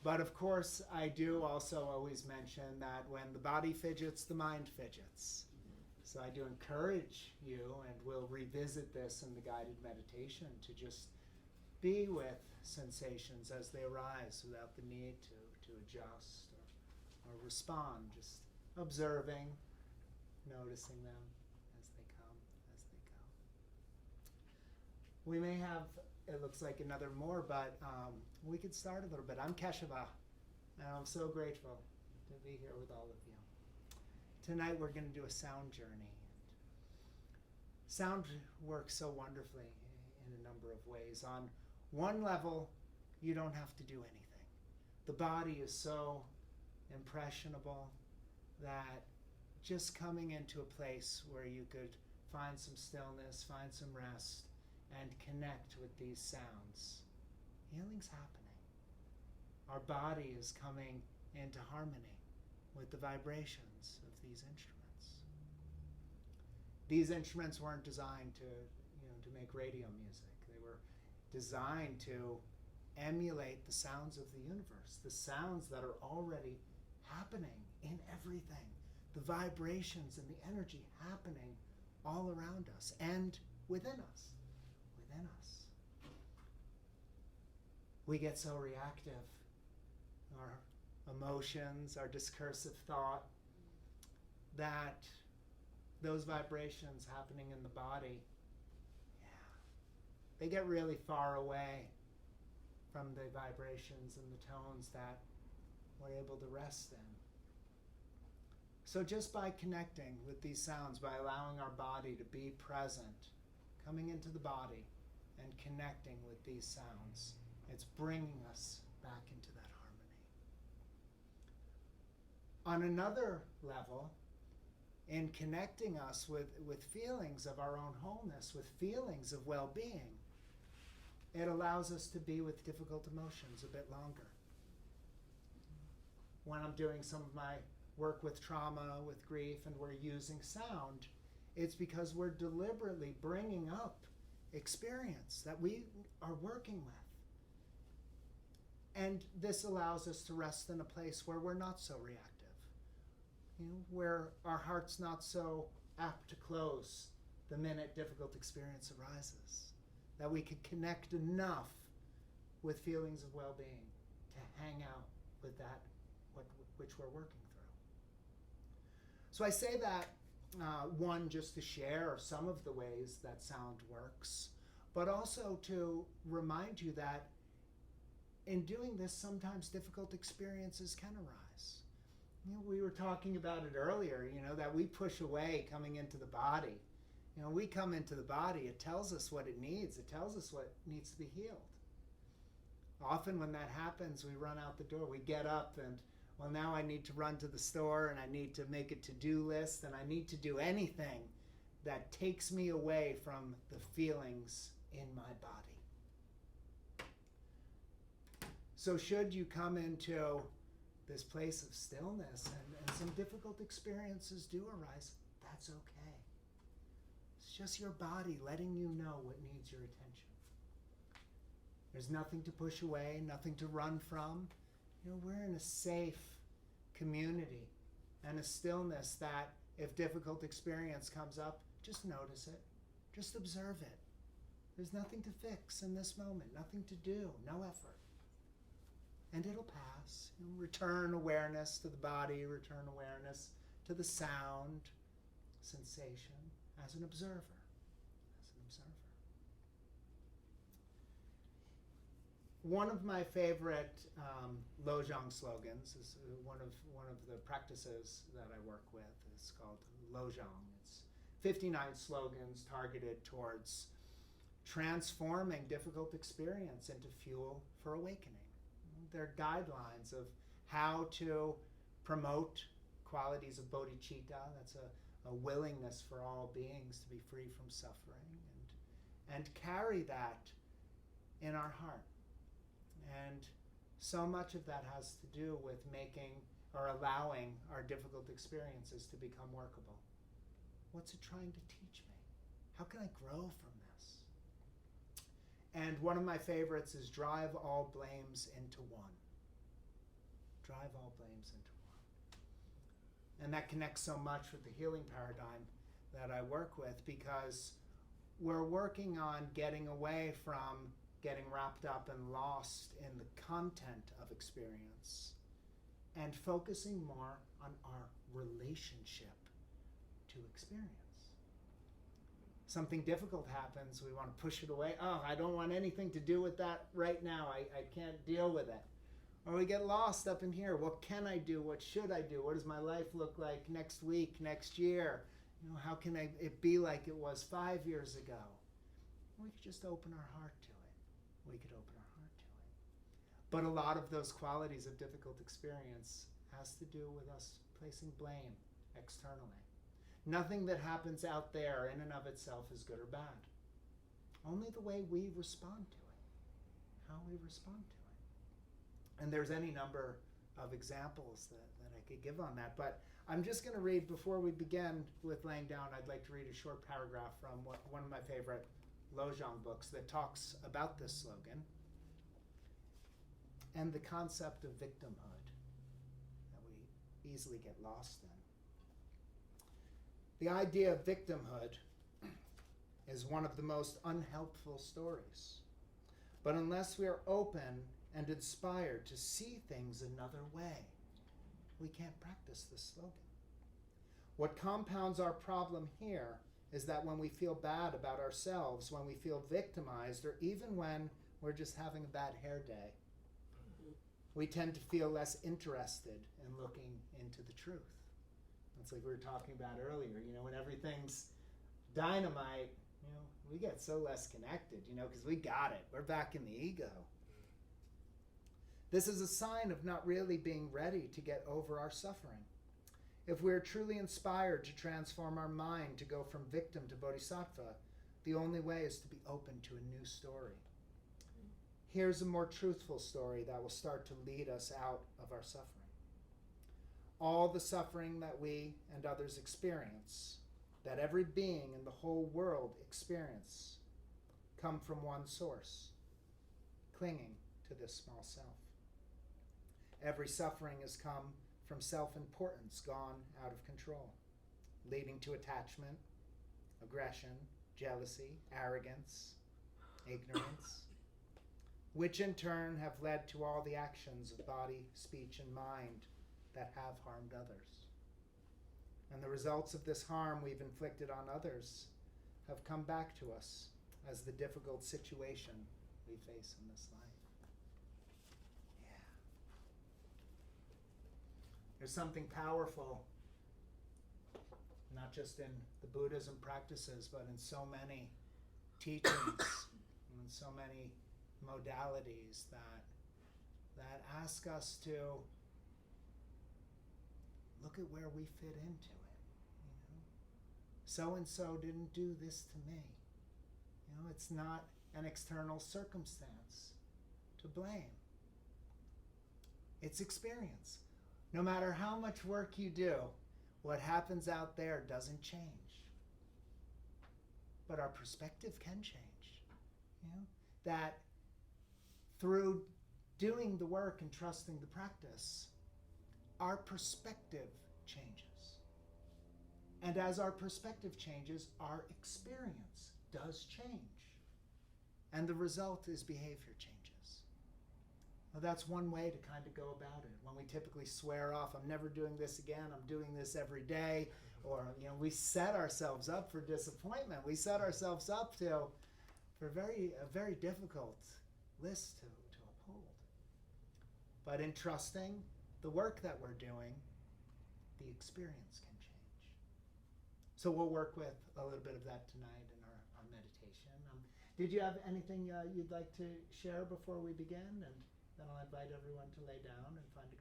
But of course, I do also always mention that when the body fidgets, the mind fidgets. So I do encourage you, and we'll revisit this in the guided meditation, to just be with sensations as they arise without the need to adjust or respond, just observing, noticing them as they come, as they go. We may have, it looks like, another more, but we could start a little bit. I'm Keshava, and I'm so grateful to be here with all of you. Tonight we're going to do a sound journey. Sound works so wonderfully in a number of ways. On one level, you don't have to do anything. The body is so impressionable that just coming into a place where you could find some stillness, find some rest, and connect with these sounds, healing's happening. Our body is coming into harmony with the vibrations of these instruments. These instruments weren't designed to make radio music. They were designed to emulate the sounds of the universe, the sounds that are already happening in everything, the vibrations and the energy happening all around us and within us. Within us. We get so reactive. Our emotions, our discursive thought, that those vibrations happening in the body, they get really far away from the vibrations and the tones that we're able to rest in. So just by connecting with these sounds, by allowing our body to be present, coming into the body and connecting with these sounds, it's bringing us back into that harmony. On another level, in connecting us with feelings of our own wholeness, with feelings of well-being, it allows us to be with difficult emotions a bit longer. When I'm doing some of my work with trauma, with grief, and we're using sound, it's because we're deliberately bringing up experience that we are working with. And this allows us to rest in a place where we're not so reactive, where our heart's not so apt to close the minute difficult experience arises, that we can connect enough with feelings of well-being to hang out with that which we're working through. So I say that, one, just to share some of the ways that sound works, but also to remind you that in doing this, sometimes difficult experiences can arise. We were talking about it earlier, that we push away coming into the body. We come into the body, it tells us what it needs. It tells us what needs to be healed. Often when that happens, we run out the door. We get up and, well, now I need to run to the store and I need to make a to-do list and I need to do anything that takes me away from the feelings in my body. So should you come into this place of stillness and some difficult experiences do arise, that's okay. It's just your body letting you know what needs your attention. There's nothing to push away, nothing to run from. We're in a safe community and a stillness that if difficult experience comes up, just notice it, just observe it. There's nothing to fix in this moment, nothing to do, no effort. And it'll pass. Return awareness to the body, return awareness to the sound, sensation, as an observer. As an observer. One of my favorite Lojong slogans is one of the practices that I work with. It's called Lojong. It's 59 slogans targeted towards transforming difficult experience into fuel for awakening. They're guidelines of how to promote qualities of bodhicitta. That's a willingness for all beings to be free from suffering and carry that in our heart. And so much of that has to do with making or allowing our difficult experiences to become workable. What's it trying to teach me? How can I grow from this? And one of my favorites is drive all blames into one. Drive all blames into one. And that connects so much with the healing paradigm that I work with, because we're working on getting away from getting wrapped up and lost in the content of experience and focusing more on our relationship to experience. Something difficult happens, we want to push it away. Oh, I don't want anything to do with that right now. I can't deal with it. Or we get lost up in here. What can I do? What should I do? What does my life look like next week, next year? How can it be like it was 5 years ago? We could just open our heart to it. We could open our heart to it. But a lot of those qualities of difficult experience has to do with us placing blame externally. Nothing that happens out there in and of itself is good or bad. Only the way we respond to it. How we respond to it. And there's any number of examples that I could give on that. But I'm just going to read, before we begin with laying down, I'd like to read a short paragraph from one of my favorite Lojong books that talks about this slogan and the concept of victimhood that we easily get lost in. The idea of victimhood is one of the most unhelpful stories. But unless we are open and inspired to see things another way, we can't practice this slogan. What compounds our problem here is that when we feel bad about ourselves, when we feel victimized, or even when we're just having a bad hair day, we tend to feel less interested in looking into the truth. It's like we were talking about earlier, when everything's dynamite, we get so less connected, because we got it. We're back in the ego. This is a sign of not really being ready to get over our suffering. If we're truly inspired to transform our mind to go from victim to bodhisattva, the only way is to be open to a new story. Here's a more truthful story that will start to lead us out of our suffering. All the suffering that we and others experience, that every being in the whole world experience, come from one source, clinging to this small self. Every suffering has come from self-importance gone out of control, leading to attachment, aggression, jealousy, arrogance, ignorance, which in turn have led to all the actions of body, speech, and mind that have harmed others. And the results of this harm we've inflicted on others have come back to us as the difficult situation we face in this life. There's something powerful, not just in the Buddhism practices, but in so many teachings, and in so many modalities that ask us to look at where we fit into it. So-and-so didn't do this to me. It's not an external circumstance to blame. It's experience. No matter how much work you do, what happens out there doesn't change. But our perspective can change. That through doing the work and trusting the practice, our perspective changes. And as our perspective changes, our experience does change. And the result is behavior changes. Well, that's one way to kind of go about it. When we typically swear off, I'm never doing this again, I'm doing this every day, or we set ourselves up for disappointment. We set ourselves up for a very difficult list to uphold. But in trusting the work that we're doing, the experience can change. So we'll work with a little bit of that tonight in our meditation. Did you have anything you'd like to share before we begin? And then I'll invite everyone to lay down and find a